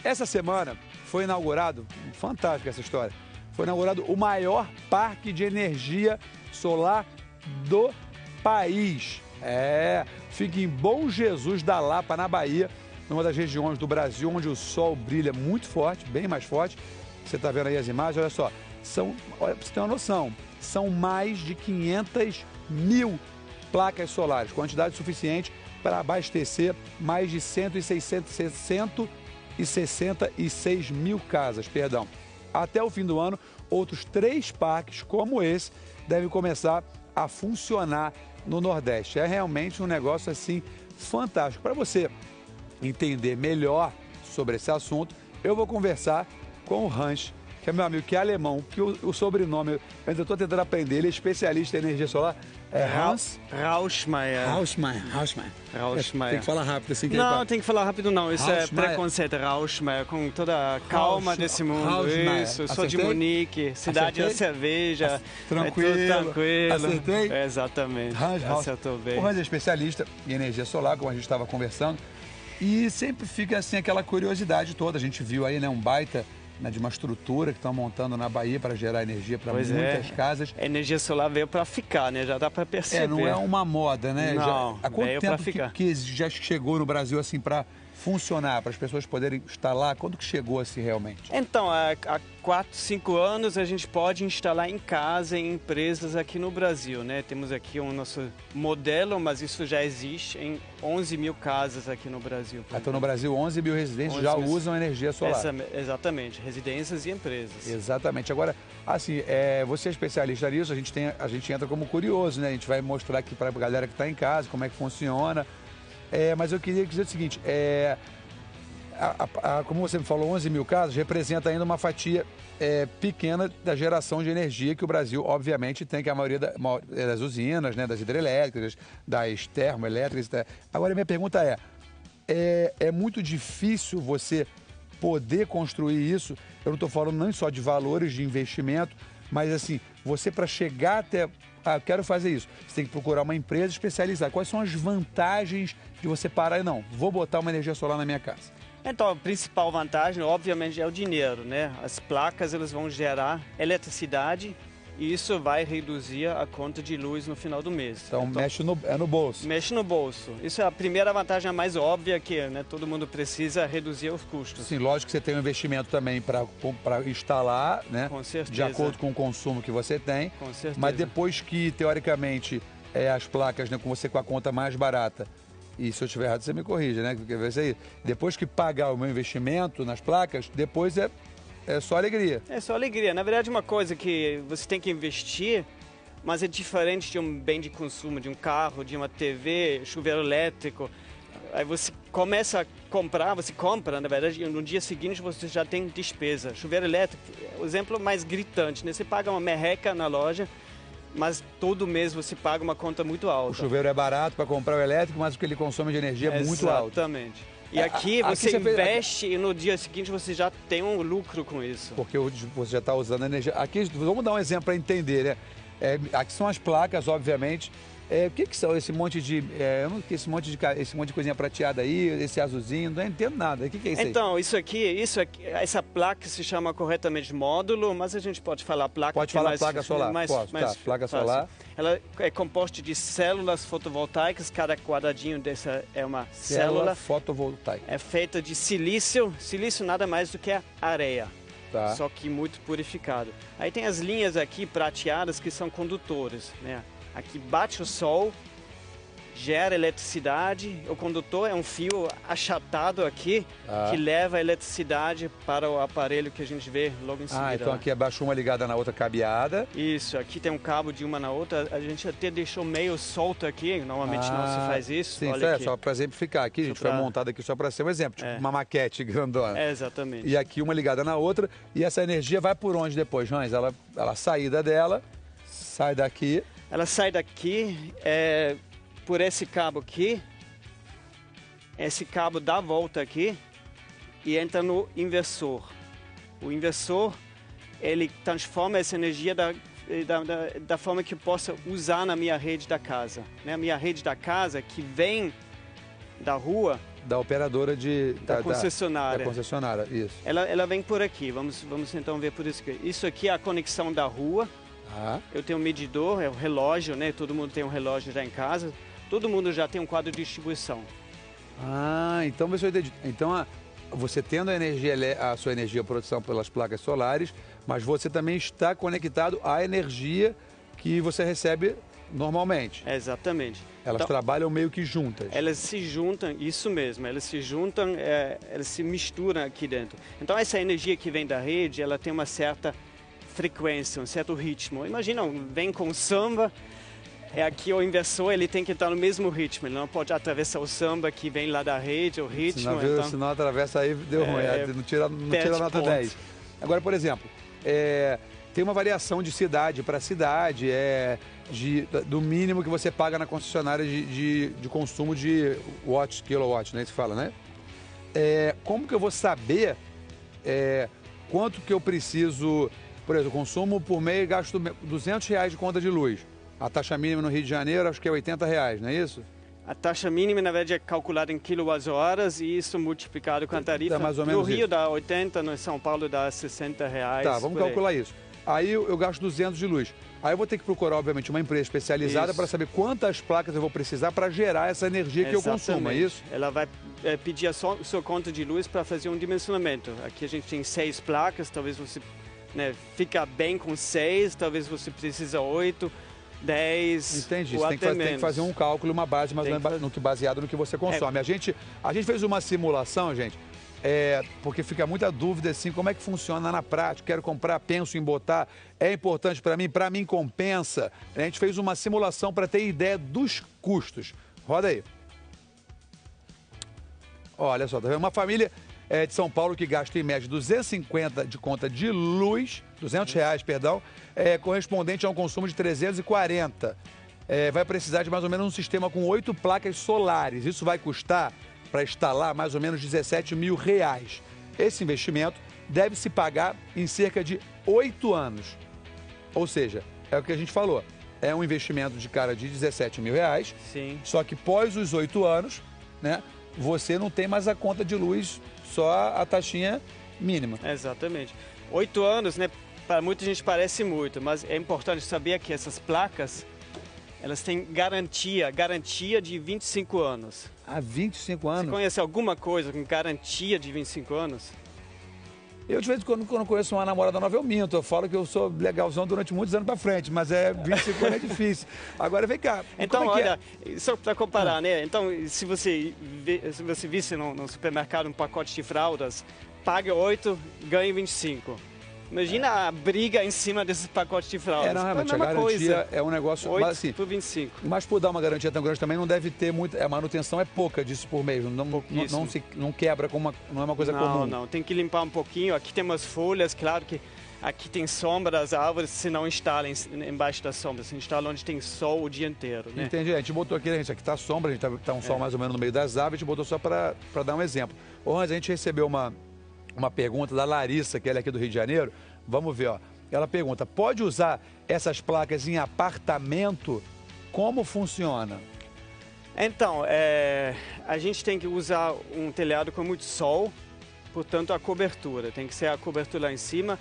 Essa semana foi inaugurado, fantástica essa história, foi inaugurado o maior parque de energia solar do país. Fica em Bom Jesus da Lapa, na Bahia, numa das regiões do Brasil onde o sol brilha muito forte, bem mais forte. Você está vendo aí as imagens, olha só, olha, pra você ter uma noção, são mais de 500 mil placas solares, quantidade suficiente para abastecer mais de 166 mil casas, perdão. Até o fim do ano, outros 3 parques como esse devem começar a funcionar no Nordeste. É realmente um negócio assim fantástico. Para você entender melhor sobre esse assunto, eu vou conversar com o Hans, que é meu amigo, que é alemão, que o sobrenome, mas eu estou tentando aprender, ele é especialista em energia solar. É Hans Rauschmeier. Tem que falar rápido assim. Não, tem que falar rápido não, isso Rauschmeier. é preconceito, Rauschmeier, com toda a calma desse mundo. Rauschmeier. Isso, sou de Munique, cidade da cerveja. Tranquilo. É tudo tranquilo. Acertei? Exatamente, acertou bem. O Hans é especialista em energia solar, como a gente estava conversando, e sempre fica assim aquela curiosidade toda. A gente viu aí, né, um baita, né, de uma estrutura que estão montando na Bahia para gerar energia para muitas casas. A energia solar veio para ficar, né? Já dá para perceber. Não é uma moda, né? Não, há quanto veio para tempo ficar. que já chegou no Brasil assim para funcionar, para as pessoas poderem instalar? Quando que chegou assim realmente? Então, há 4, 5 anos a gente pode instalar em casa, em empresas aqui no Brasil, né? Temos aqui o nosso modelo, mas isso já existe em 11 mil casas aqui no Brasil. Então no Brasil 11 mil residentes já usam energia solar. Exatamente, residências e empresas. Exatamente. Agora, assim, você é especialista nisso, a gente entra como curioso, né? A gente vai mostrar aqui para a galera que está em casa como é que funciona. Mas eu queria dizer o seguinte, como você me falou, 11 mil casas representa ainda uma fatia pequena da geração de energia que o Brasil, obviamente, tem, que a maioria das usinas, né, das hidrelétricas, das termoelétricas. Agora, minha pergunta é muito difícil você poder construir isso? Eu não estou falando nem só de valores de investimento, mas assim, você para chegar até... eu quero fazer isso. Você tem que procurar uma empresa especializada. Quais são as vantagens de você parar e não, vou botar uma energia solar na minha casa? Então, a principal vantagem, obviamente, é o dinheiro, né? As placas, elas vão gerar eletricidade e isso vai reduzir a conta de luz no final do mês. Então mexe no bolso. Mexe no bolso. Isso é a primeira vantagem, a mais óbvia, que, né, todo mundo precisa reduzir os custos. Sim, lógico que você tem um investimento também para instalar, né? Com certeza. De acordo com o consumo que você tem. Com certeza. Mas depois que, teoricamente, as placas, né, com você com a conta mais barata, e se eu estiver errado, você me corrija, né? Porque vai ser, depois que pagar o meu investimento nas placas, depois é só alegria. É só alegria. Na verdade, uma coisa que você tem que investir, mas é diferente de um bem de consumo, de um carro, de uma TV, chuveiro elétrico. Aí você começa a comprar, você compra, na verdade, e no dia seguinte você já tem despesa. Chuveiro elétrico, o exemplo mais gritante, né? Você paga uma merreca na loja, mas todo mês você paga uma conta muito alta. O chuveiro é barato para comprar o elétrico, mas o que ele consome de energia é muito alto. Exatamente. E aqui você investe e no dia seguinte você já tem um lucro com isso. Porque você já está usando energia. Aqui, vamos dar um exemplo para entender, né? Aqui são as placas, obviamente. O que são esse monte de esse monte de coisinha prateada aí, esse azulzinho? Não entendo nada. O que é isso aí? Então, isso aqui, essa placa se chama corretamente módulo, mas a gente pode falar placa. Pode falar placa solar. Placa solar. Ela é composta de células fotovoltaicas. Cada quadradinho dessa é uma célula fotovoltaica. É feita de silício. Silício nada mais do que a areia. Tá. Só que muito purificado. Aí tem as linhas aqui prateadas que são condutores, né? Aqui bate o sol, gera eletricidade. O condutor é um fio achatado aqui que leva a eletricidade para o aparelho que a gente vê logo em seguida. Então aqui abaixo uma ligada na outra cabeada. Isso, aqui tem um cabo de uma na outra. A gente até deixou meio solto aqui, normalmente não se faz isso. Sim, olha aqui. Só para exemplificar aqui, a gente foi montado aqui só para ser um exemplo, tipo uma maquete grandona. Exatamente. E aqui uma ligada na outra, e essa energia vai por onde depois, Hans? Ela a saída dela sai daqui. Ela sai daqui por esse cabo aqui. Esse cabo dá a volta aqui e entra no inversor. O inversor, ele transforma essa energia da forma que eu possa usar na minha rede da casa. Né? A minha rede da casa, que vem da rua, da operadora da concessionária. Da concessionária, isso. Ela vem por aqui, vamos então ver por isso aqui. Isso aqui é a conexão da rua. Eu tenho um medidor, é um relógio, né? Todo mundo tem um relógio já em casa. Todo mundo já tem um quadro de distribuição. Então você entendi. Então você tendo a sua energia produção pelas placas solares, mas você também está conectado à energia que você recebe normalmente. Exatamente. Elas então, trabalham meio que juntas. Elas se juntam, isso mesmo, elas se juntam, elas se misturam aqui dentro. Então essa energia que vem da rede, ela tem uma certa frequência, um certo ritmo. Imagina, vem com samba, aqui o inversor ele tem que estar no mesmo ritmo, ele não pode atravessar o samba que vem lá da rede, o ritmo. Se não atravessa aí, deu ruim, não tira a nota 10. Agora, por exemplo, tem uma variação de cidade para cidade, do mínimo que você paga na concessionária de consumo de kilowatt, né? Se fala, né? Como que eu vou saber quanto que eu preciso? Por exemplo, consumo por mês, gasto R$200 de conta de luz. A taxa mínima no Rio de Janeiro acho que é R$80, não é isso? A taxa mínima, na verdade, é calculada em quilowatts-horas e isso multiplicado com a tarifa. Mais ou menos no Rio dá 80, no São Paulo dá R$60. Tá, vamos calcular isso. Aí eu gasto 200 de luz. Aí eu vou ter que procurar, obviamente, uma empresa especializada para saber quantas placas eu vou precisar para gerar essa energia que eu consumo, é isso? Ela vai pedir a sua conta de luz para fazer um dimensionamento. Aqui a gente tem 6 placas, talvez você fica bem com 6, talvez você precisa 8, 10. Entendi, ou você tem que fazer um cálculo, uma base mais ou menos baseado no que você consome. A gente fez uma simulação, gente, porque fica muita dúvida assim, como é que funciona na prática, quero comprar, penso em botar, é importante para mim compensa. A gente fez uma simulação para ter ideia dos custos. Roda aí. Olha só, tá vendo? Uma família de São Paulo que gasta em média 250 de conta de luz, R$200, perdão, correspondente a um consumo de 340. Vai precisar de mais ou menos um sistema com 8 placas solares. Isso vai custar, para instalar, mais ou menos R$17 mil. Esse investimento deve se pagar em cerca de 8 anos. Ou seja, é o que a gente falou, é um investimento de cara de R$17 mil. Sim. Só que pós os 8 anos, né, você não tem mais a conta de luz, só a taxinha mínima. Exatamente. 8 anos, né? Para muita gente parece muito, mas é importante saber que essas placas, elas têm garantia de 25 anos. 25 anos? Você conhece alguma coisa com garantia de 25 anos? Eu, de vez em quando conheço uma namorada nova, eu minto. Eu falo que eu sou legalzão durante muitos anos pra frente, mas 25 anos é difícil. Agora, vem cá. Então, olha, só para comparar, né? Então, se você visse no supermercado um pacote de fraldas, pague 8, ganhe 25. Imagina a briga em cima desses pacotes de fraldas. Não, realmente, a garantia é um negócio... 8 mas, assim, por 25. Mas por dar uma garantia tão grande também não deve ter muito... A manutenção é pouca disso por mês. Não quebra, não é uma coisa comum. Não. Tem que limpar um pouquinho. Aqui tem umas folhas, claro que aqui tem sombra das árvores, se não instala embaixo da sombra. Se instala onde tem sol o dia inteiro, né? Entendi. A gente botou aqui tá sombra, a gente tá um sol mais ou menos no meio das árvores, a gente botou só para dar um exemplo. Ô, Hans, a gente recebeu uma pergunta da Larissa, que ela é aqui do Rio de Janeiro. Vamos ver, ó. Ela pergunta, pode usar essas placas em apartamento? Como funciona? Então, a gente tem que usar um telhado com muito sol, portanto a cobertura, tem que ser a cobertura lá em cima.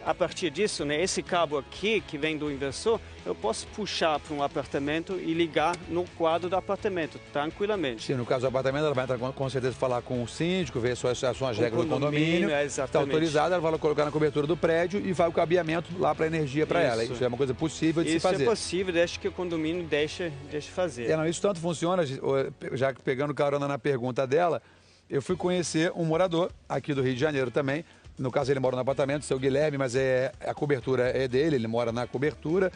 A partir disso, né, esse cabo aqui, que vem do inversor, eu posso puxar para um apartamento e ligar no quadro do apartamento, tranquilamente. Sim, no caso do apartamento, ela vai entrar com certeza falar com o síndico, ver quais são as regras do condomínio. Está autorizada, ela vai colocar na cobertura do prédio e vai o cabeamento lá para a energia para ela. Isso é uma coisa possível de se fazer. Isso é possível, desde que o condomínio deixe fazer. Isso tanto funciona, já que pegando carona na pergunta dela, eu fui conhecer um morador aqui do Rio de Janeiro também. No caso, ele mora no apartamento, seu Guilherme, mas a cobertura é dele, ele mora na cobertura.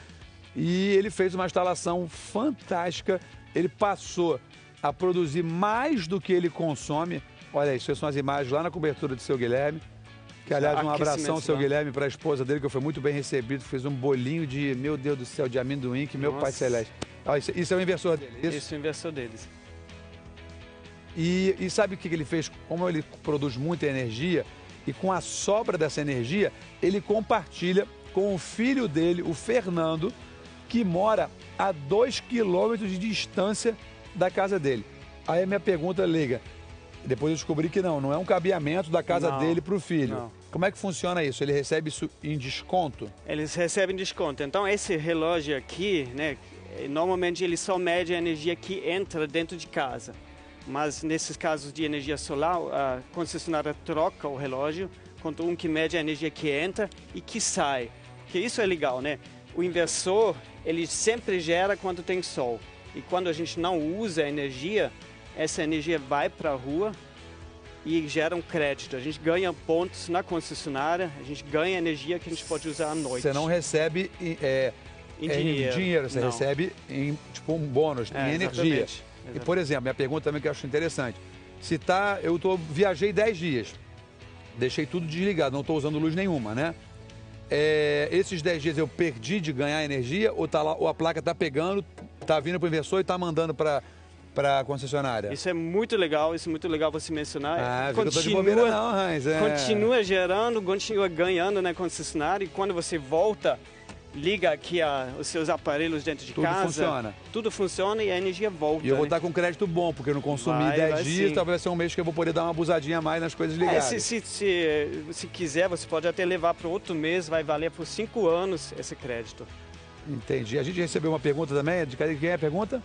E ele fez uma instalação fantástica. Ele passou a produzir mais do que ele consome. Olha, isso são as imagens lá na cobertura do seu Guilherme. Que, aliás, um abração, seu Guilherme, para a esposa dele, que foi muito bem recebido. Fez um bolinho de, meu Deus do céu, de amendoim, que meu pai celeste. Isso é o inversor dele, isso? Isso é o inversor deles. E sabe o que ele fez? Como ele produz muita energia, e com a sobra dessa energia, ele compartilha com o filho dele, o Fernando, que mora a 2 quilômetros de distância da casa dele. Aí a minha pergunta, Liga, Depois eu descobri que não é um cabeamento da casa dele para o filho. Não. Como é que funciona isso? Ele recebe isso em desconto? Eles recebem desconto. Então, esse relógio aqui, né, normalmente ele só mede a energia que entra dentro de casa. Mas nesses casos de energia solar, a concessionária troca o relógio contra um que mede a energia que entra e que sai. Porque isso é legal, né? O inversor, ele sempre gera quando tem sol. E quando a gente não usa a energia, essa energia vai para a rua e gera um crédito. A gente ganha pontos na concessionária, a gente ganha energia que a gente pode usar à noite. Você não recebe em dinheiro, você não. recebe em tipo um bônus, em energia. Exatamente. E, por exemplo, minha pergunta também que eu acho interessante. Viajei 10 dias, deixei tudo desligado, não estou usando luz nenhuma, né? Esses 10 dias eu perdi de ganhar energia ou a placa está pegando, está vindo para o inversor e está mandando para a concessionária? Isso é muito legal você mencionar. Continua gerando, continua ganhando na concessionária e quando você volta, liga aqui os seus aparelhos dentro de casa. Tudo funciona e a energia volta. E eu vou estar com crédito bom, porque eu não consumi 10 dias, sim. Talvez vai ser um mês que eu vou poder dar uma abusadinha a mais nas coisas ligadas. Se quiser, você pode até levar para outro mês, vai valer por 5 anos esse crédito. Entendi. A gente recebeu uma pergunta também, de quem é a pergunta?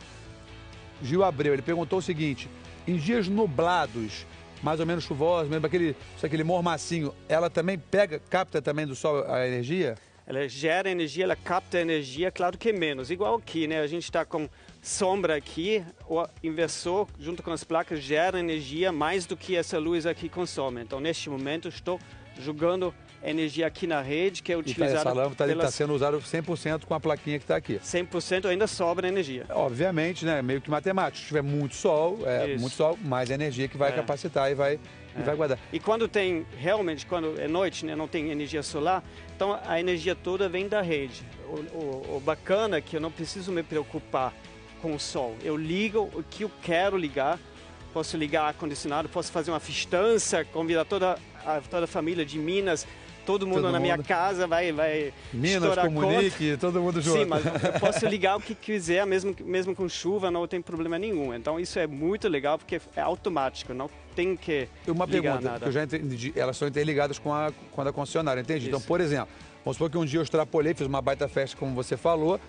Gil Abreu, ele perguntou o seguinte: em dias nublados, mais ou menos chuvosos, mesmo aquele mormacinho, ela também capta também do sol a energia? Ela gera energia, ela capta energia, claro que menos. Igual aqui, né? A gente está com sombra aqui, o inversor, junto com as placas, gera energia mais do que essa luz aqui consome. Então, neste momento, estou jogando energia aqui na rede, que é utilizada... Essa lâmpada está sendo usada 100% com a plaquinha que está aqui. 100% ainda sobra energia. Obviamente, né? Meio que matemático. Se tiver muito sol, mais energia que vai capacitar e vai guardar. E quando quando é noite, né, não tem energia solar, então a energia toda vem da rede. O bacana é que eu não preciso me preocupar com o sol. Eu ligo o que eu quero ligar, posso ligar ar-condicionado, posso fazer uma festança, convidar toda a família de Minas, todo mundo na minha casa vai Minas, Comunique, todo mundo junto. Sim, mas eu posso ligar o que quiser, mesmo com chuva, não tem problema nenhum. Então isso é muito legal porque é automático, não tem que uma ligar pergunta, nada. Que eu já entendi, elas são interligadas com a concessionária, entendi. Isso. Então, por exemplo, vamos supor que um dia eu extrapolei, fiz uma baita festa, como você falou,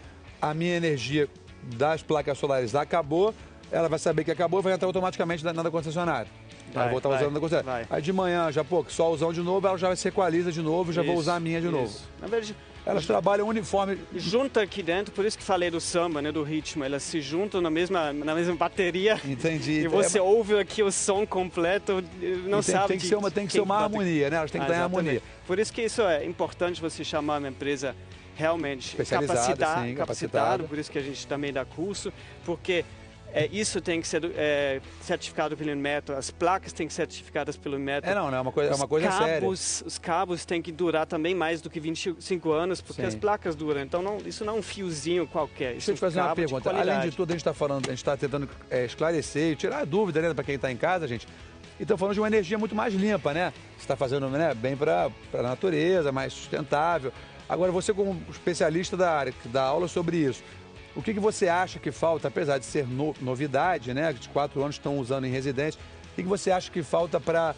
a minha energia das placas solares acabou, ela vai saber que acabou e vai entrar automaticamente na concessionária. Ela vou estar usando na concessionária. Aí de manhã, solzão de novo, ela já se equaliza de novo, já vou usar a minha de novo. Na verdade, elas trabalham uniforme. Junta aqui dentro, por isso que falei do samba, né, do ritmo. Elas se juntam na mesma bateria. Entendi. E você ouve aqui o som completo, não sabe. Tem que ser uma harmonia, né? Elas têm que estar em harmonia. Por isso que isso é importante você chamar uma empresa realmente capacitada. Por isso que a gente também dá curso, porque isso tem que ser certificado pelo Inmetro, as placas têm que ser certificadas pelo Inmetro. É uma coisa séria. Os cabos têm que durar também mais do que 25 anos, porque as placas duram. Então, isso não é um fiozinho qualquer. Deixa eu te fazer uma pergunta. Além de tudo, a gente está tentando esclarecer e tirar a dúvida, né, para quem está em casa, gente. E estamos falando de uma energia muito mais limpa, né? Você está fazendo, né, bem para a natureza, mais sustentável. Agora, você como especialista da área, que dá aula sobre isso, o que você acha que falta, apesar de ser novidade, né? De 4 anos estão usando em residência, o que você acha que falta para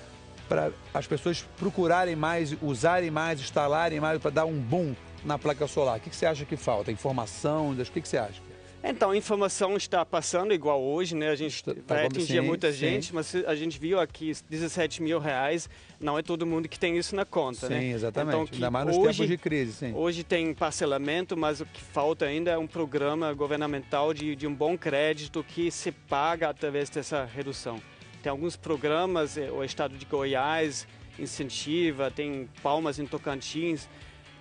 as pessoas procurarem mais, usarem mais, instalarem mais, para dar um boom na placa solar? O que você acha que falta? Informação? O que você acha? Então, a informação está passando igual hoje, né? A gente vai atingir muita gente, mas a gente viu aqui R$17.000, não é todo mundo que tem isso na conta, né? Sim, exatamente. Então, ainda mais nos tempos de crise, sim. Hoje tem parcelamento, mas o que falta ainda é um programa governamental de um bom crédito que se paga através dessa redução. Tem alguns programas, o estado de Goiás incentiva, tem Palmas em Tocantins,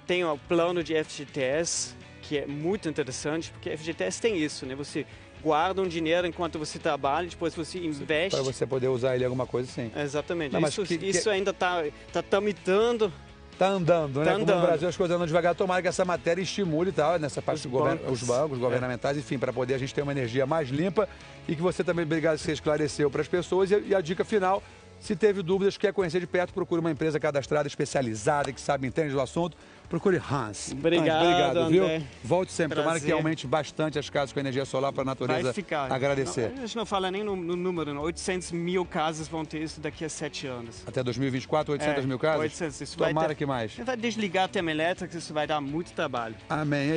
tem o plano de FGTS, que é muito interessante, porque a FGTS tem isso, né? Você guarda um dinheiro enquanto você trabalha, depois você investe. Para você poder usar ele em alguma coisa, sim. Exatamente. Não, isso ainda está tramitando. Está andando, né? Como no Brasil as coisas andam devagar, tomara que essa matéria estimule e tal, nessa parte os bancos governamentais, enfim, para poder a gente ter uma energia mais limpa e que você também, obrigado, você esclareceu para as pessoas. E a dica final, Se teve dúvidas, quer conhecer de perto, procure uma empresa cadastrada, especializada, que sabe, entende do assunto. Procure Hans. Obrigado, obrigado, viu? André. Volte sempre. Tomara Prazer. que aumente bastante as casas com energia solar para a natureza Vai ficar. agradecer. Não, a gente não fala nem no número, não. 800 mil casas vão ter isso daqui a 7 anos. Até 2024, 800 mil casas? 800. Isso Tomara vai ter, que mais. vai desligar a termoelétrica, isso vai dar muito trabalho. Amém.